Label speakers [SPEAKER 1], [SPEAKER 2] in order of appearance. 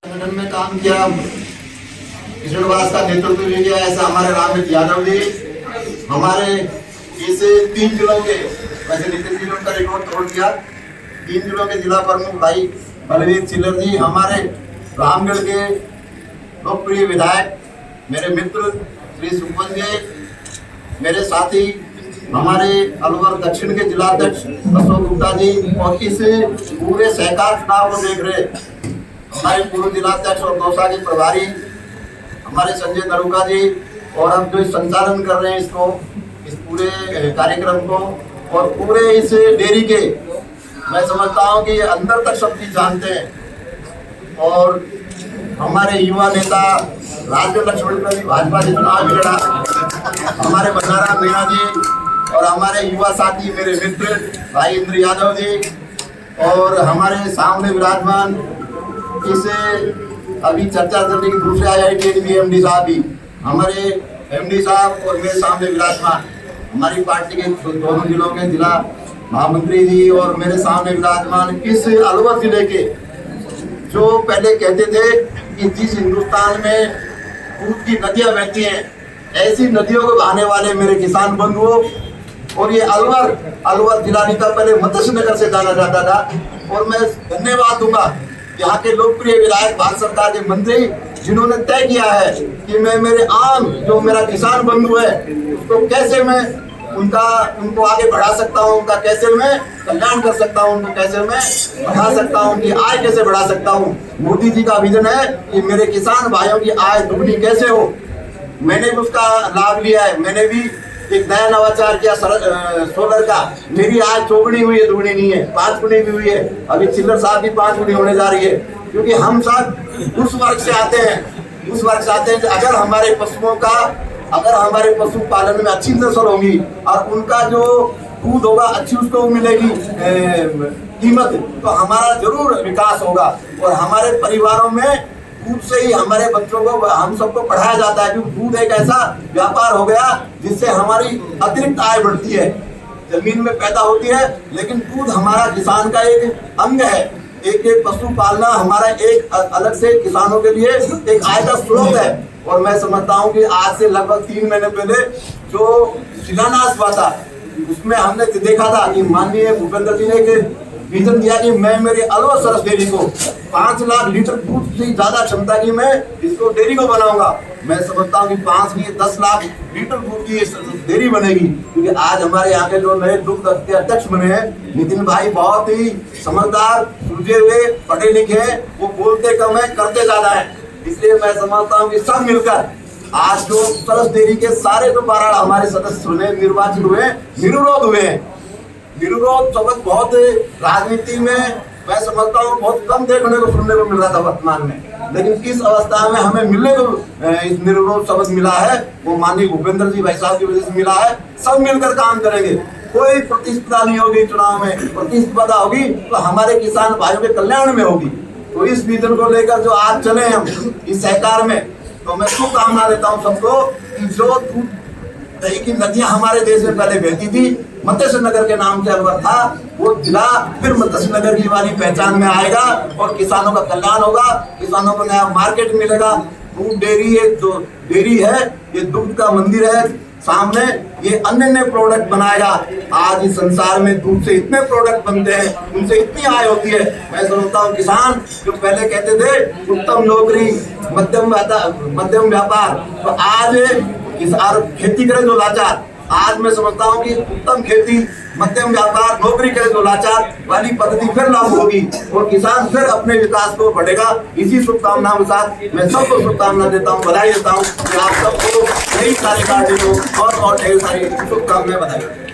[SPEAKER 1] संगठन में काम किया, किशोरवास का नेतृत्व ले लिया। ऐसा हमारे रामवित यादव जी हमारे इस 3 जिलों के, वैसे नितिन जी ने उनका रिकॉर्ड तोड़ दिया, 3 जिलों के जिला प्रमुख भाई बलवीर चिल्लर जी, हमारे रामगढ़ के लोकप्रिय विधायक मेरे मित्र श्री सुपन जी, मेरे साथी हमारे अलवर दक्षिण के जिलाध्यक्ष अशोक गुप्ता जी, और इस पूरे सहकार चुनाव को देख रहे हमारे पूर्व जिलाध्यक्ष और दौसा के प्रभारी हमारे संजय दरुका जी, और हम जो संचालन कर रहे हैं इसको, इस पूरे कार्यक्रम को, और पूरे इस डेयरी के मैं समझता हूँ कि अंदर तक सब चीज जानते हैं। और हमारे युवा नेता राजगढ़ लक्ष्मण जी भाजपा से चुनाव भी लड़ा, हमारे बंधारा मीणा जी, और हमारे युवा साथी मेरे मित्र भाई इंद्र यादव जी, और हमारे सामने विराजमान इस अभी चर्चा चल रही दूसरे IIT भी MD साहब भी, हमारे MD साहब और मेरे सामने विराजमान हमारी पार्टी के दोनों जिलों के जिला महामंत्री जी, और मेरे सामने विराजमान इस अलवर जिले के जो पहले कहते थे कि जिस हिंदुस्तान में दूध की नदियां बहती हैं ऐसी नदियों को बहाने वाले मेरे किसान बंधुओं, और ये अलवर जिला नेता पहले मत्स्य नगर से जाना जाता था। और मैं धन्यवाद दूंगा यहाँ के लोकप्रिय विधायक, भारत सरकार के मंत्री, जिन्होंने तय किया है कि मैं मेरे आम जो मेरा किसान बंधु है उसको कैसे मैं उनको आगे बढ़ा सकता हूँ, उनका कैसे मैं कल्याण कर सकता हूँ, उनको कैसे मैं बढ़ा सकता हूँ, उनकी आय कैसे बढ़ा सकता हूँ। मोदी जी का विजन है कि मेरे किसान भाइयों की आय दुगनी कैसे हो। मैंने भी उसका लाभ लिया है, मैंने भी एक नया नवाचार किया सोलर का, मेरी आय चौगुनी हुई है, दुगनी नहीं है, 5 गुनी भी हुई है, अभी चिल्लर साहब की 5 गुनी होने जा रही है। क्योंकि हम सब उस वर्ग से आते हैं कि अगर हमारे पशुओं का, अगर हमारे पशुपालन में अच्छी नस्ल होगी और उनका जो दूध होगा अच्छी उसको मिलेगी कीमत, तो हमारा जरूर विकास होगा। और हमारे परिवारों में दूध से ही हमारे बच्चों को, हम सबको पढ़ाया जाता है, क्योंकि दूध एक ऐसा व्यापार हो गया जिससे हमारी अतिरिक्त आय बढ़ती है, जमीन में पैदा होती है, लेकिन दूध हमारा किसान का एक अंग है। एक पशु पालना हमारा एक अलग से किसानों के लिए एक आय का स्रोत है। और मैं समझता हूँ कि आज से लगभग 3 महीने पहले जो शिलान्यास हुआ था उसमें हमने देखा था कि माननीय भूपेंद्र जी ने विजन दिया कि मैं मेरे अलवर सरस डेयरी को 5 लाख लीटर दूध से ज्यादा क्षमता की मैं इसको डेयरी को बनाऊंगा। मैं समझता हूँ कि 5 नहीं 10 लाख लीटर दूध की डेयरी बनेगी। क्योंकि आज हमारे यहाँ के जो नए दुग्ध अध्यक्ष बने हैं नितिन भाई, बहुत ही समझदार, सुलझे हुए, पढ़े लिखे हैं, वो बोलते कम है करते ज्यादा है। इसलिए मैं समझता हूँ कि सब मिलकर आज जो सरस डेयरी के सारे जो 12 हमारे सदस्य निर्वाचित हुए, निरुरोध हुए हैं। निरुरोध शब्द बहुत राजनीति में मैं समझता हूँ बहुत कम देखने को सुनने को मिल रहा था वर्तमान में, लेकिन किस अवस्था में हमें मिलने को इस निरुरोध शब्द मिला है वो माननीय भूपेंद्र जी भाई साहब की वजह से मिला है। सब मिलकर काम करेंगे, कोई प्रतिस्पर्धा नहीं होगी चुनाव में, प्रतिस्पर्धा होगी तो हमारे किसान भाइयों के कल्याण में होगी। तो इस विजन को लेकर जो आज चले हम इस सहकार में, तो मैं शुभकामना देता हूँ सबको कि जो दही की नदियां हमारे देश में पहले बहती थी, मत्स्य नगर के नाम से अलवर था, वो जिला फिर मत्स्य नगर की वाली पहचान में आएगा और किसानों का कल्याण होगा, किसानों को नया मार्केट मिलेगा। दूध डेयरी जो डेयरी है ये दूध का मंदिर है सामने, ये अन्य प्रोडक्ट बनाएगा। आज इस संसार में दूध से इतने प्रोडक्ट बनते हैं, उनसे इतनी आय होती है। मैं समझता हूँ किसान जो पहले कहते थे उत्तम नौकरी मध्यम व्यापार, तो आज किसान खेती करे जो लाचार, आज मैं समझता हूँ कि उत्तम खेती मध्यम व्यापार नौकरी करे जो लाचार वाली पद्धति फिर लागू होगी और किसान फिर अपने विकास को बढ़ेगा। इसी शुभकामनाओं के साथ मैं सबको शुभकामना देता हूँ, बधाई देता हूँ कि आप सबको नई कार्यकारिणी को और ढेर सारी शुभकामनाएं बधाई।